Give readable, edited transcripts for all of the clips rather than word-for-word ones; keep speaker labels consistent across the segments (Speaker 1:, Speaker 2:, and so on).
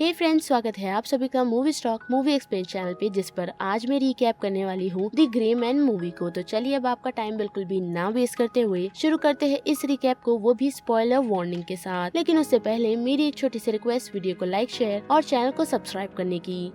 Speaker 1: हे friends, स्वागत है आप सभी का movie stock movie explain channel पे, जिस पर आज मैं रिकैप करने वाली हूँ द ग्रे मैन मूवी को। तो चलिए अब आपका टाइम बिल्कुल भी ना वेस्ट करते हुए शुरू करते हैं इस रिकैप को, वो भी स्पॉइलर वार्निंग के साथ। लेकिन उससे पहले मेरी एक छोटी सी रिक्वेस्ट, वीडियो को लाइक, शेयर और चैनल को सब्सक्राइब करने की।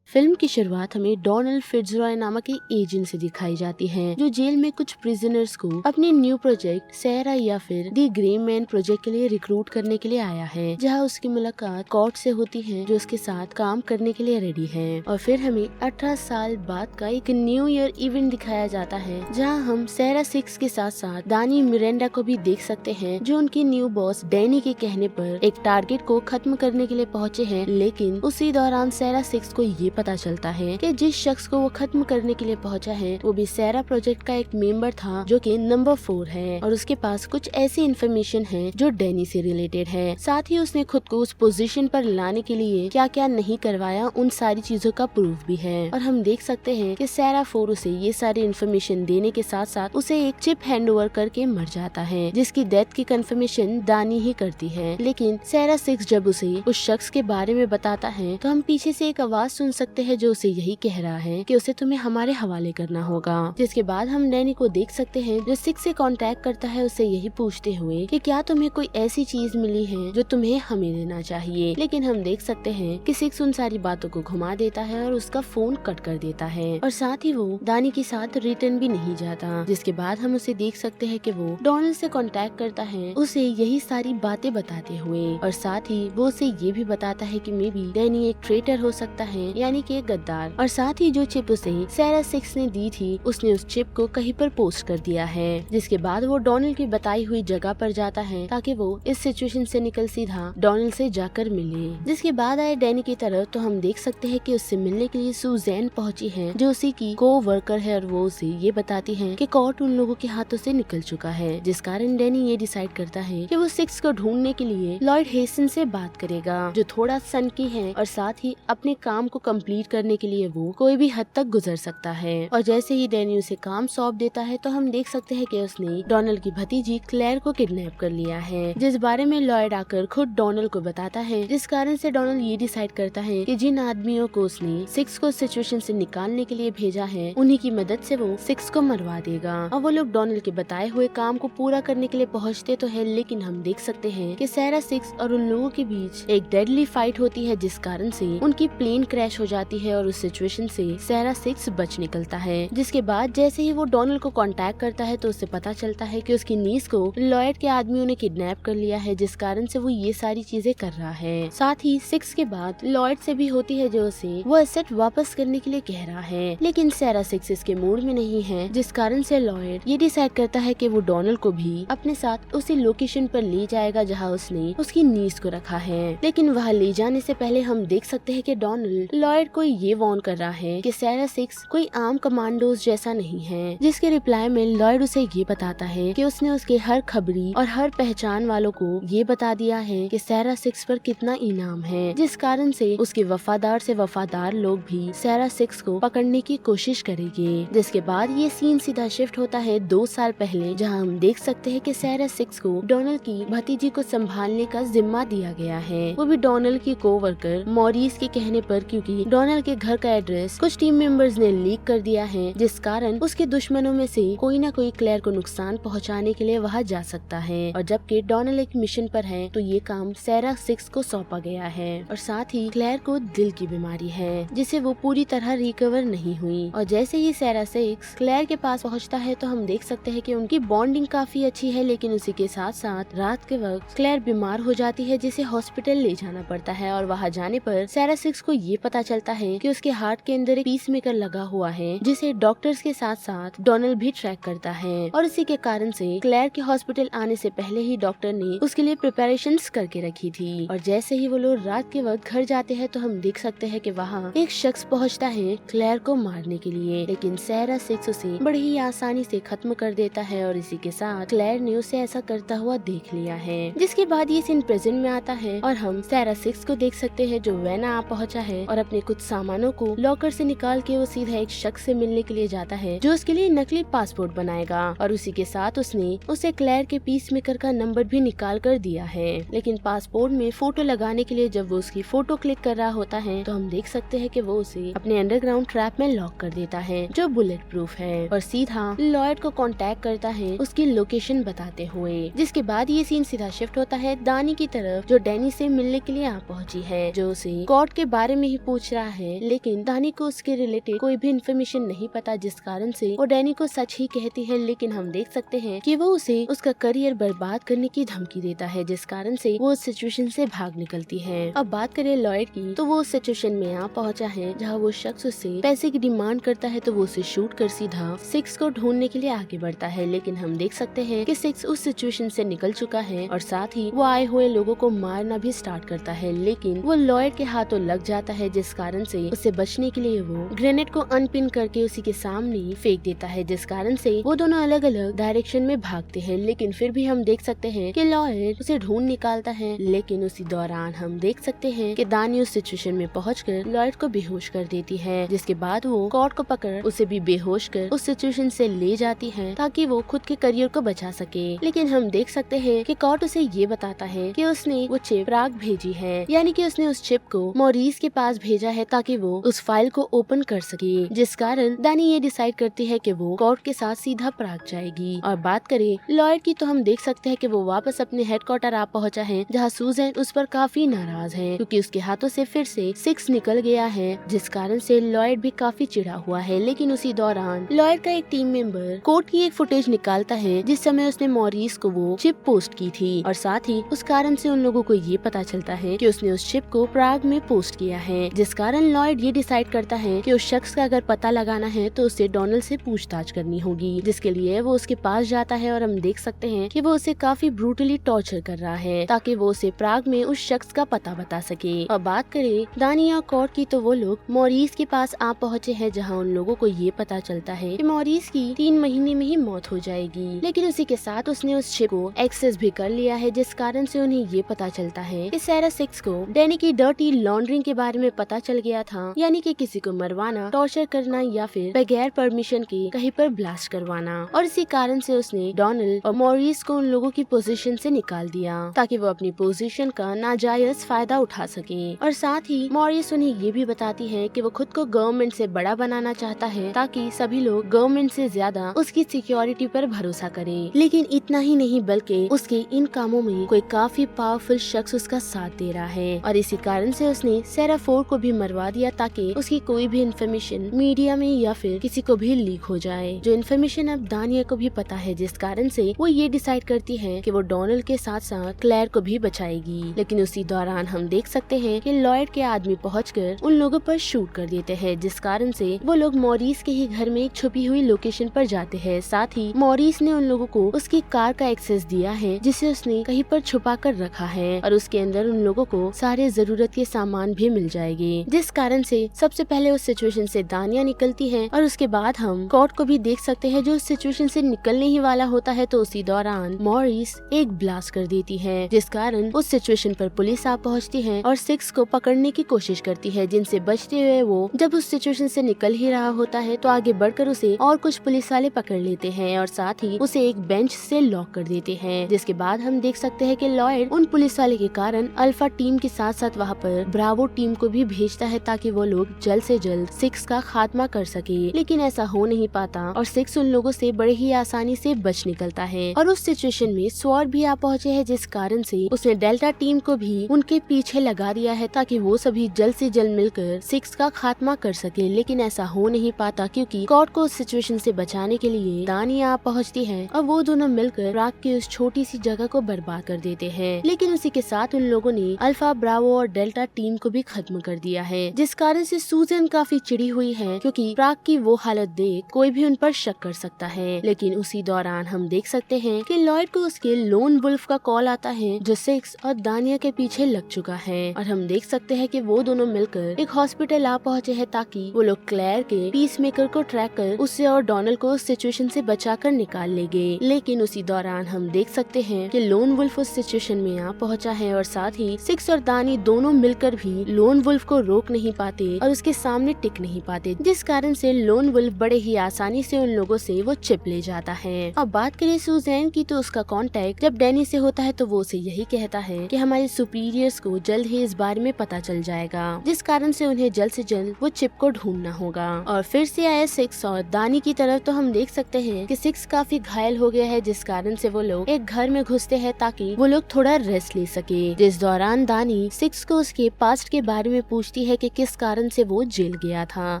Speaker 1: फिल्म की शुरुआत हमें डोनाल्ड फिट्जरॉय नामक एक एजेंट से दिखाई जाती है, जो जेल में कुछ प्रिजनर्स को अपने न्यू प्रोजेक्ट सैरा या फिर द ग्रे मैन प्रोजेक्ट के लिए रिक्रूट करने के लिए आया है, जहां उसकी मुलाकात कॉर्ट से होती है, जो उसके साथ काम करने के लिए रेडी है। और फिर हमें 18 साल बाद का एक न्यू ईयर इवेंट दिखाया जाता है, जहां हम सैरा 6 के साथ साथ दानी मिरेंडा को भी देख सकते हैं, जो उनकी न्यू बॉस डैनी के कहने पर एक टारगेट को खत्म करने के लिए पहुंचे हैं। लेकिन उसी दौरान सैरा 6 को ये पता चलता है कि जिस शख्स को वो खत्म करने के लिए पहुंचा है, वो भी सैरा प्रोजेक्ट का एक मेंबर था, जो कि नंबर 4 है, और उसके पास कुछ ऐसी इन्फॉर्मेशन है जो डैनी से रिलेटेड है। साथ ही उसने खुद को उस पोजीशन पर लाने के लिए क्या क्या नहीं करवाया, उन सारी चीजों का प्रूफ भी है। और हम देख सकते हैं कि सैरा 4 उसे ये सारी इन्फॉर्मेशन देने के साथ साथ उसे एक चिप हैंड ओवर करके मर जाता है, जिसकी डेथ की कंफर्मेशन दानी ही करती है। लेकिन सैरा 6 जब उसे उस शख्स के बारे में बताता है, तो हम पीछे से एक आवाज सुन सकते हैं जो उसे यही कह रहा है कि उसे तुम्हें हमारे हवाले करना होगा। जिसके बाद हम डैनी को देख सकते हैं, जो 6 से कांटेक्ट करता है उससे यही पूछते हुए कि क्या तुम्हें कोई ऐसी चीज मिली है जो तुम्हें हमें देना चाहिए। लेकिन हम देख सकते हैं कि 6 उन सारी बातों को घुमा देता है और उसका फोन कट कर देता है, और साथ ही वो दानी के साथ रिटर्न भी नहीं जाता। जिसके बाद हम उसे देख सकते हैं कि वो डोनाल्ड से कांटेक्ट करता है, उसे यही सारी बातें बताते हुए, और साथ ही वो उसे ये भी बताता है कि मे बी डैनी एक ट्रेटर हो सकता है, यानी कि गद्दार। और साथ ही जो चिप उसे सैरा 6 ने दी थी, उसने उस चिप को कहीं पर पोस्ट कर दिया है। जिसके बाद वो डोनाल्ड की बताई हुई जगह पर जाता है, ताकि वो इस सिचुएशन से निकल सीधा डोनाल्ड से जाकर मिले। जिसके बाद आए डैनी की तरफ, तो हम देख सकते हैं कि उससे मिलने के लिए सुजैन पहुंची है, जो उसी की को वर्कर है, और वो उसे ये बताती है कि कोर्ट उन लोगों के हाथों से निकल चुका है। जिस कारण डैनी ये डिसाइड करता है कि वो 6 को ढूंढने के लिए लॉयड हेस्टन से बात करेगा, जो थोड़ा सनकी है, और साथ ही अपने काम को कंप्लीट करने के लिए वो कोई भी हद तक गुजर सकता है। और जैसे ही डैनी उसे काम सौंप देता है, तो हम देख सकते हैं कि उसने डोनाल्ड की भतीजी क्लेयर को किडनैप कर लिया है, जिस बारे में लॉयड आकर खुद डोनाल्ड को बताता है। जिस कारण से डोनाल्ड ये डिसाइड करता है कि जिन आदमियों को उसने 6 को सिचुएशन से निकालने के लिए भेजा है, उन्हीं की मदद से वो 6 को मरवा देगा। और वो लोग डोनाल्ड के बताए हुए काम को पूरा करने के लिए पहुँचते तो है, लेकिन हम देख सकते हैं कि सैरा 6 और उन लोगों के बीच एक डेडली फाइट होती है, जिस कारण से उनकी प्लेन क्रैश हो जाती है, और उस सिचुएशन से सैरा 6 बच निकलता है। जिसके बाद जैसे ही वो डोनाल्ड को कांटेक्ट करता है, तो उसे पता चलता है कि उसकी नीस को लॉयड के आदमियों ने किडनैप कर लिया है, जिस कारण से वो ये सारी चीजें कर रहा है। साथ ही 6 के बाद लॉयड से भी होती है, जो उसे वो एसेट वापस करने के लिए कह रहा है। लेकिन सैरा 6 इसके मूड में नहीं है, जिस कारण से लॉयड ये डिसाइड करता है कि वो डोनाल्ड को भी अपने साथ उसी लोकेशन पर ले जाएगा जहाँ उसने उसकी नीस को रखा है। लेकिन वहाँ ले जाने से पहले हम देख सकते हैं कि डोनाल्ड लॉयड को ये वार्न कर रहा है कि सैरा 6 कोई आम कमांडोज जैसा नहीं है। जिसके रिप्लाई में लॉयड उसे ये बताता है कि उसने उसके हर खबरी और हर पहचान वालों को ये बता दिया है कि सैरा 6 पर कितना इनाम है, जिस कारण से उसके वफादार से वफादार लोग भी सैरा 6 को पकड़ने की कोशिश करेंगे। जिसके बाद ये सीन सीधा शिफ्ट होता है 2 साल पहले, जहाँ हम देख सकते हैं कि सैरा 6 को डोनाल्ड की भतीजी को संभालने का जिम्मा दिया गया है, वो भी डोनाल्ड की कोवर्कर मॉरिस के कहने पर, क्योंकि डोनाल्ड के घर का एड्रेस कुछ टीम मेंबर्स ने लीक कर दिया है, जिस कारण उसके दुश्मनों में से कोई ना कोई क्लेयर को नुकसान पहुंचाने के लिए वहां जा सकता है। और जबकि डोनाल्ड एक मिशन पर है, तो ये काम सैरा 6 को सौंपा गया है। और साथ ही क्लेयर को दिल की बीमारी है, जिसे वो पूरी तरह रिकवर नहीं हुई। और जैसे ही सैरा 6 क्लेयर के पास पहुंचता है, तो हम देख सकते हैं कि उनकी बॉन्डिंग काफी अच्छी है। लेकिन उसी के साथ साथ रात के वक्त क्लेयर बीमार हो जाती है, जिसे हॉस्पिटल ले जाना पड़ता है। और वहाँ जाने पर सैरा 6 को ये पता चलता है कि उसके हार्ट के अंदर एक पीस मेकर लगा हुआ है, जिसे डॉक्टर्स के साथ साथ डोनाल्ड भी ट्रैक करता है। और इसी के कारण से क्लेयर के हॉस्पिटल आने से पहले ही डॉक्टर ने उसके लिए प्रिपरेशंस करके रखी थी। और जैसे ही वो लोग रात के वक्त घर जाते हैं, तो हम देख सकते हैं कि वहाँ एक शख्स पहुँचता है क्लेयर को मारने के लिए। लेकिन सैरा 6 उसे बड़ी ही आसानी से खत्म कर देता है, और इसी के साथ क्लेयर ने उसे ऐसा करता हुआ देख लिया है। जिसके बाद ये सीन प्रेजेंट में आता है, और हम सैरा 6 को देख सकते हैं, जो वेना आ पहुँचा है और अपने कुछ सामानों को लॉकर से निकाल के वो सीधा एक शख्स से मिलने के लिए जाता है जो उसके लिए नकली पासपोर्ट बनाएगा, और उसी के साथ उसने उसे क्लेयर के पीस मेकर का नंबर भी निकाल कर दिया है। लेकिन पासपोर्ट में फोटो लगाने के लिए जब वो उसकी फोटो क्लिक कर रहा होता है तो हम देख सकते हैं कि वो उसे अपने अंडरग्राउंड ट्रैप में लॉक कर देता है जो बुलेट प्रूफ है, और सीधा लॉयड को कांटेक्ट करता है उसकी लोकेशन बताते हुए। जिसके बाद ये सीन सीधा शिफ्ट होता है दानी की तरफ जो डैनी से मिलने के लिए आ पहुंची है, जो उसे कॉर्ड के बारे में ही पूछ रहा है। लेकिन दानी को उसके रिलेटेड कोई भी इन्फॉर्मेशन नहीं पता, जिस कारण से वो डैनी को सच ही कहती है। लेकिन हम देख सकते हैं कि वो उसे उसका करियर बर्बाद करने की धमकी देता है, जिस कारण से वो उस सिचुएशन से भाग निकलती है। अब बात करें लॉयड की, तो वो उस सिचुएशन में आ पहुंचा है जहाँ वो शख्स उससे पैसे की डिमांड करता है, तो वो उसे शूट कर सीधा सिक्स को ढूंढने के लिए आगे बढ़ता है। लेकिन हम देख सकते हैं कि सिक्स उस सिचुएशन से निकल चुका है और साथ ही वो आए हुए लोगों को मारना भी स्टार्ट करता है। लेकिन वो लॉयड के हाथों लग जाता है, जिस कारण से उससे बचने के लिए वो ग्रेनेड को अनपिन करके उसी के सामने फेंक देता है, जिस कारण से वो दोनों अलग अलग डायरेक्शन में भागते हैं। लेकिन फिर भी हम देख सकते हैं कि लॉयड उसे ढूंढ निकालता है। लेकिन उसी दौरान हम देख सकते हैं कि दानी उस सिचुएशन में पहुंचकर लॉयड को बेहोश कर देती है, जिसके बाद वो कॉर्ड को पकड़ उसे भी बेहोश कर उस सिचुएशन से ले जाती है ताकि वो खुद के करियर को बचा सके। लेकिन हम देख सकते हैं कि कॉर्ड उसे ये बताता है कि उसने वो चिप प्राग भेजी है, यानी कि उसने उस चिप को मॉरिस के पास भेजा है ताकि वो उस फाइल को ओपन कर सके, जिस कारण दानी ये डिसाइड करती है कि वो कॉर्ड के साथ सीधा प्राग जाएगी। और बात करें लॉयड की, तो हम देख सकते हैं कि वो वापस अपने हेडक्वार्टर आ पहुंचा है, जहां सूजन उस पर काफी नाराज है क्योंकि उसके हाथों से फिर से सिक्स निकल गया है, जिस कारण से लॉयड भी काफी चिढ़ा हुआ है। लेकिन उसी दौरान लॉयड का एक टीम मेंबर कोर्ट की एक फुटेज निकालता है जिस समय उसने मॉरिस को वो चिप पोस्ट की थी, और साथ ही उस कारण से उन लोगों को ये पता चलता है कि उसने उस चिप को प्राग में पोस्ट किया है, जिस कारण लॉयड ये डिसाइड करता है कि उस शख्स का अगर पता लगाना है तो उसे डोनाल्ड से पूछताछ करनी होगी, जिसके लिए वो उसके पास जाता है। और हम देख सकते हैं कि वो उसे काफी ब्रूटली टॉर्चर कर रहा है ताकि वो उसे प्राग में उस शख्स का पता बता सके। और बात करें दानी और कॉर्ड की, तो वो लोग मॉरिस के पास आ पहुंचे हैं, जहां उन लोगों को ये पता चलता है कि मॉरिस की 3 महीने में ही मौत हो जाएगी। लेकिन उसी के साथ उसने उस शिप को एक्सेस भी कर लिया है, जिस कारण से उन्हें ये पता चलता है कि सैरा सिक्स को डैनी की डर्टी लॉन्ड्रिंग के बारे में पता चल गया था, यानी कि किसी को मरवाना, टॉर्चर करना या फिर बगैर परमिशन के कहीं पर ब्लास्ट करवाना। और इसी कारण से उसने डोनाल्ड और मॉरिस को उन लोगों की पोजीशन से निकाल दिया ताकि वो अपनी पोजीशन का नाजायज फायदा उठा सके। और साथ ही मॉरिस उन्हें ये भी बताती है कि वो खुद को गवर्नमेंट से बड़ा बनाना चाहता है ताकि सभी लोग गवर्नमेंट से ज्यादा उसकी सिक्योरिटी पर भरोसा करें। लेकिन इतना ही नहीं बल्कि उसके इन कामों में कोई काफी पावरफुल शख्स उसका साथ दे रहा है, और इसी कारण से उसने सैरा फोर्ड को भी मरवा दिया ताकि उसकी कोई भी इन्फॉर्मेशन मीडिया में या फिर किसी को भी लीक हो जाए, जो इन्फॉर्मेशन अब दानिया को भी पता है, जिस कारण से वो ये डिसाइड करती है कि वो डोनाल्ड के साथ साथ क्लेयर को भी बचाएगी। लेकिन उसी दौरान हम देख सकते हैं कि लॉयड के आदमी पहुंचकर उन लोगों पर शूट कर देते हैं, जिस कारण से वो लोग मॉरिस के ही घर में एक छुपी हुई लोकेशन पर जाते हैं। साथ ही मॉरिस ने उन लोगों को उसकी कार का एक्सेस दिया है जिसे उसने कहीं पर छुपा कर रखा है, और उसके अंदर उन लोगों को सारे जरूरत के सामान भी मिल जाएंगे, जिस कारण से सबसे पहले उस सिचुएशन से दानिया निकलती है। और उसके बाद हम कॉर्ड को भी देख सकते हैं जो उस सिचुएशन से निकलने ही वाला होता है, तो उसी दौरान मॉरिस एक ब्लास्ट कर देती है, जिस कारण उस सिचुएशन पर पुलिस आ पहुंचती है और सिक्स को पकड़ने की कोशिश करती है, जिनसे बचते हुए वो जब उस सिचुएशन से निकल ही रहा होता है तो आगे बढ़कर उसे और कुछ पुलिस वाले पकड़ लेते हैं और साथ ही उसे एक बेंच से लॉक कर देते हैं। जिसके बाद हम देख सकते हैं कि लॉयड उन पुलिस वाले के कारण अल्फा टीम के साथ साथ वहाँ पर ब्रावो टीम को भी भेजता है ताकि वो लोग जल्द से जल्द सिक्स का खात्मा कर सके। लेकिन ऐसा हो नहीं पाता और सिक्स उन लोगों से बड़े ही आसानी से बच निकलता है, और उस सिचुएशन में स्वॉर्ड भी आ पहुंचे हैं, जिस कारण से उसने डेल्टा टीम को भी उनके पीछे लगा दिया है ताकि वो सभी जल्द से जल्द मिलकर सिक्स का खात्मा कर सके। लेकिन ऐसा हो नहीं पाता क्योंकि कॉर्ड को उस सिचुएशन से बचाने के लिए दानिया आ पहुंचती है और वो दोनों मिलकर रात की उस छोटी सी जगह को बर्बाद कर देते हैं। लेकिन उसी के साथ उन लोगों ने अल्फा, ब्रावो और डेल्टा टीम को भी खत्म कर दिया है, जिस कारण से सूजन काफी चिड़ी हुई है क्योंकि प्राग की वो हालत देख कोई भी उन पर शक कर सकता है। लेकिन उसी दौरान हम देख सकते हैं कि लॉयड को उसके लोन वुल्फ का कॉल आता है जो सिक्स और दानिया के पीछे लग चुका है, और हम देख सकते हैं कि वो दोनों मिलकर एक हॉस्पिटल आ पहुंचे हैं ताकि वो लोग क्लेयर के पीसमेकर को ट्रैक कर उससे और डोनाल्ड को उस सिचुएशन से बचाकर निकाल लेंगे। लेकिन उसी दौरान हम देख सकते हैं कि लोन वुल्फ उस सिचुएशन में आ पहुंचा है और साथ ही सिक्स और दानी दोनों मिलकर भी लोन वुल्फ को रोक रोक नहीं पाते और उसके सामने टिक नहीं पाते, जिस कारण से लोन वुल्फ बड़े ही आसानी से उन लोगों से वो चिप ले जाता है। अब बात करें सुजैन की, तो उसका कांटेक्ट जब डैनी से होता है तो वो उसे यही कहता है कि हमारे सुपीरियर्स को जल्द ही इस बारे में पता चल जाएगा, जिस कारण से उन्हें जल्द से जल्द वो चिप को ढूंढना होगा। और फिर से आया सिक्स और दानी की तरफ, तो हम देख सकते हैं कि सिक्स काफी घायल हो गया है, जिस कारण से वो लोग एक घर में घुसते हैं ताकि वो लोग थोड़ा रेस्ट ले सके। जिस दौरान दानी सिक्स को उसके पास्ट के बारे में पूछती है कि किस कारण से वो जेल गया था,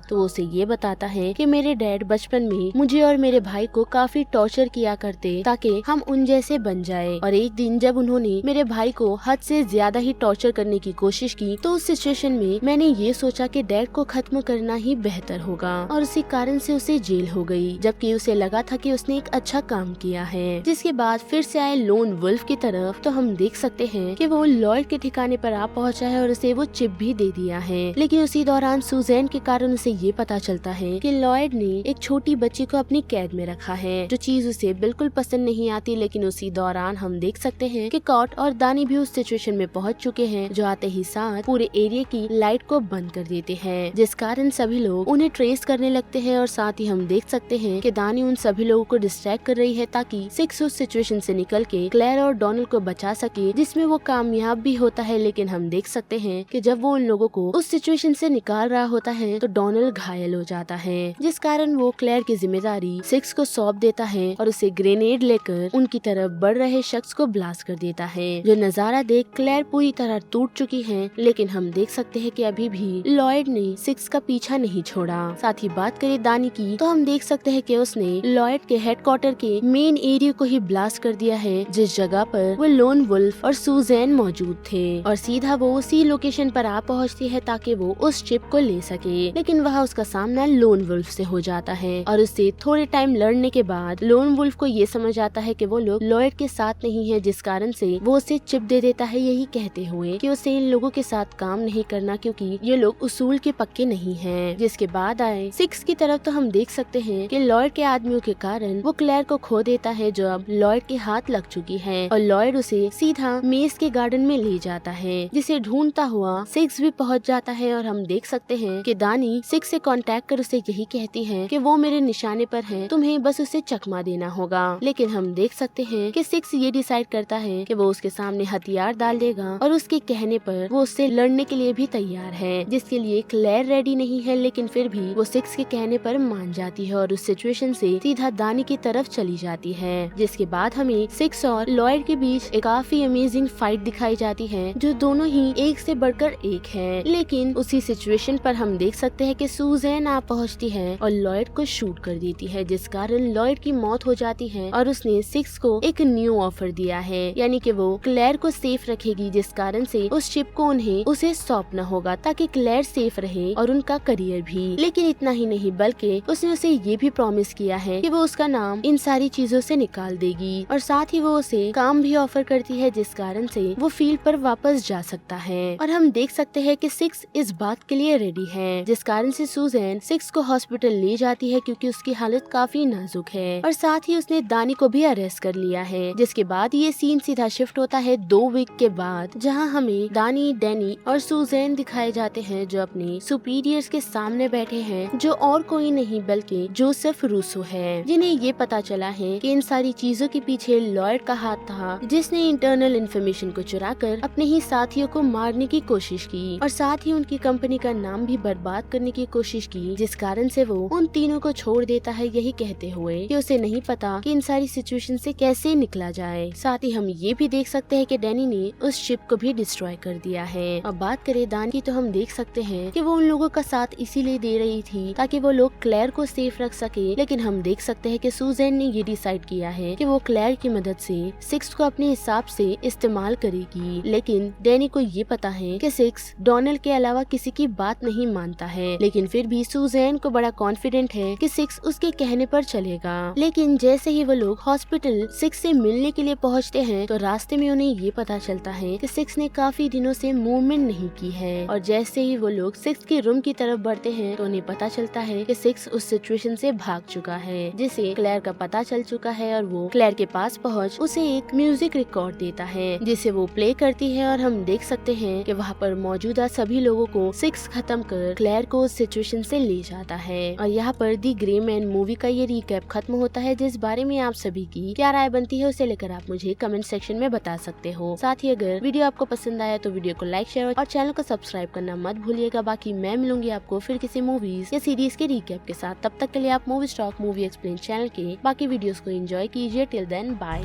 Speaker 1: तो वो उसे ये बताता है कि मेरे डैड बचपन में मुझे और मेरे भाई को काफी टॉर्चर किया करते ताकि हम उन जैसे बन जाए, और एक दिन जब उन्होंने मेरे भाई को हद से ज्यादा ही टॉर्चर करने की कोशिश की, तो उस सिचुएशन में मैंने ये सोचा कि डैड को खत्म करना ही बेहतर होगा, और उसी कारण से उसे जेल हो गई, जबकि उसे लगा था कि उसने एक अच्छा काम किया है। जिसके बाद फिर से आए लोन वुल्फ की तरफ, तो हम देख सकते हैं कि वो लॉयड के ठिकाने पर आ पहुंचा है और उसे वो चिप भी दे दिया है। लेकिन उसी दौरान सुजैन के कारण उसे ये पता चलता है कि लॉयड ने एक छोटी बच्ची को अपनी कैद में रखा है, जो चीज उसे बिल्कुल पसंद नहीं आती। लेकिन उसी दौरान हम देख सकते हैं कि कॉट और दानी भी उस सिचुएशन में पहुंच चुके हैं, जो आते ही साथ पूरे एरिया की लाइट को बंद कर देते हैं, जिस कारण सभी लोग उन्हें ट्रेस करने लगते हैं। और साथ ही हम देख सकते हैं कि दानी उन सभी लोगों को डिस्ट्रैक्ट कर रही है ताकि सिक्स उस सिचुएशन से निकल के क्लेयर और डोनाल्ड को बचा सके, जिसमें वो कामयाब भी होता है। लेकिन हम देख सकते हैं कि जब वो उन लोगों को उस सिचुएशन से निकाल रहा होता है तो डोनाल्ड घायल हो जाता है, जिस कारण वो क्लेयर की जिम्मेदारी सिक्स को सौंप देता है और उसे ग्रेनेड लेकर उनकी तरफ बढ़ रहे शख्स को ब्लास्ट कर देता है। जो नजारा देख क्लेयर पूरी तरह टूट चुकी है, लेकिन हम देख सकते हैं कि अभी भी लॉयड ने सिक्स का पीछा नहीं छोड़ा। साथ ही बात करें दानी की, तो हम देख सकते हैं कि उसने लॉयड के हेडक्वार्टर के मेन एरिया को ही ब्लास्ट कर दिया है, जिस जगह पर वो लोन वुल्फ और सुजैन मौजूद थे, और सीधा वो उसी लोकेशन पर आ पहुंचती है ताकि वो उस चिप को ले सके। लेकिन वहाँ उसका सामना लोन वुल्फ से हो जाता है, और उससे थोड़े टाइम लड़ने के बाद लोन वुल्फ को ये समझ आता है कि वो लोग लॉयड के साथ नहीं है, जिस कारण से वो उसे चिप दे देता है, यही कहते हुए कि उसे इन लोगों के साथ काम नहीं करना क्योंकि ये लोग उसूल के पक्के नहीं हैं। जिसके बाद आए सिक्स की तरफ, तो हम देख सकते हैं कि लॉयड के आदमियों के कारण वो क्लेयर को खो देता है, जो अब लॉयड के हाथ लग चुकी है, और लॉयड उसे सीधा मेस के गार्डन में ले जाता है, जिसे ढूंढता हुआ सिक्स भी पहुंच जाता है। और हम देख सकते हैं कि दानी सिक्स से कांटेक्ट कर उसे यही कहती है कि वो मेरे निशाने पर है, तुम्हें बस उसे चकमा देना होगा। लेकिन हम देख सकते हैं कि सिक्स ये डिसाइड करता है कि वो उसके सामने हथियार डाल देगा, और उसके कहने पर वो उससे लड़ने के लिए भी तैयार है, जिसके लिए क्लेयर रेडी नहीं है। लेकिन फिर भी वो सिक्स के कहने पर मान जाती है और उस सिचुएशन से सीधा दानी की तरफ चली जाती है। जिसके बाद हमें सिक्स और लॉयड के बीच एक काफी अमेजिंग फाइट दिखाई जाती है, जो दोनों ही एक से बढ़कर एक है। लेकिन उसी सिचुएशन पर हम देख सकते हैं कि सुजैन आ पहुंचती है और लॉयड को शूट कर देती है, जिस कारण लॉयड की मौत हो जाती है, और उसने सिक्स को एक न्यू ऑफर दिया है, यानी कि वो क्लेयर को सेफ रखेगी, जिस कारण से उस शिप को उन्हें उसे सौंपना होगा ताकि क्लेयर सेफ रहे और उनका करियर भी। लेकिन इतना ही नहीं, बल्कि उसने उसे ये भी प्रॉमिस किया है कि वो उसका नाम इन सारी चीजों से निकाल देगी, और साथ ही वो उसे काम भी ऑफर करती है, जिस कारण से वो फील्ड पर वापस जा सकता है। और हम देख सकते हैं कि सिक्स इस बात के लिए रेडी है, जिस कारण से सुजैन सिक्स को हॉस्पिटल ले जाती है क्योंकि उसकी हालत काफी नाजुक है, और साथ ही उसने दानी को भी अरेस्ट कर लिया है। जिसके बाद ये सीन सीधा शिफ्ट होता है 2 वीक के बाद, जहां हमें दानी, डैनी और सुजैन दिखाए जाते हैं, जो अपने सुपीरियर्स के सामने बैठे हैं, जो और कोई नहीं बल्कि जोसेफ रूसो है, जिन्हें ये पता चला है कि इन सारी चीजों के पीछे लॉयड का हाथ था, जिसने इंटरनल इन्फॉर्मेशन को चुराकर अपने ही साथियों को मारने की कोशिश की, और साथ ही उनकी कंपनी का नाम भी बर्बाद करने की कोशिश की, जिस कारण से वो उन तीनों को छोड़ देता है, यही कहते हुए कि उसे नहीं पता कि इन सारी सिचुएशन से कैसे निकला जाए। साथ ही हम ये भी देख सकते हैं कि डैनी ने उस शिप को भी डिस्ट्रॉय कर दिया है। अब बात करें दान की, तो हम देख सकते हैं कि वो उन लोगों का साथ इसीलिए दे रही थी ताकि वो लोग क्लेयर को सेफ रख सके। लेकिन हम देख सकते हैं कि सुजैन ने ये डिसाइड किया है कि वो क्लेयर की मदद से सिक्स को अपने हिसाब से इस्तेमाल करेगी। लेकिन डैनी को ये पता है कि सिक्स डोनाल्ड के अलावा किसी की बात नहीं मानता है, लेकिन फिर भी सुजैन को बड़ा कॉन्फिडेंट है कि सिक्स उसके कहने पर चलेगा। लेकिन जैसे ही वो लोग हॉस्पिटल सिक्स से मिलने के लिए पहुंचते हैं, तो रास्ते में उन्हें ये पता चलता है कि सिक्स ने काफी दिनों से मूवमेंट नहीं की है, और जैसे ही वो लोग सिक्स के रूम की तरफ बढ़ते हैं, तो उन्हें पता चलता है कि सिक्स उस सिचुएशन से भाग चुका है, जिसे क्लेयर का पता चल चुका है, और वो क्लेयर के पास पहुंच उसे एक म्यूजिक रिकॉर्ड देता है, जिसे वो प्ले करती है। और हम देख सकते हैं कि वहाँ पर मौजूदा सभी लोग लोगों को सिक्स खत्म कर क्लेयर को उस सिचुएशन से ले जाता है। और यहाँ पर दी ग्रे मैन मूवी का ये रिकैप खत्म होता है, जिस बारे में आप सभी की क्या राय बनती है उसे लेकर आप मुझे कमेंट सेक्शन में बता सकते हो। साथ ही अगर वीडियो आपको पसंद आया तो वीडियो को लाइक, शेयर और चैनल को सब्सक्राइब करना मत भूलिएगा। बाकी मैं मिलूंगी आपको फिर किसी मूवीज या सीरीज के रिकैप के साथ। तब तक के लिए आप movie stock movie explain channel के बाकी वीडियोस को एंजॉय कीजिए। Till then bye.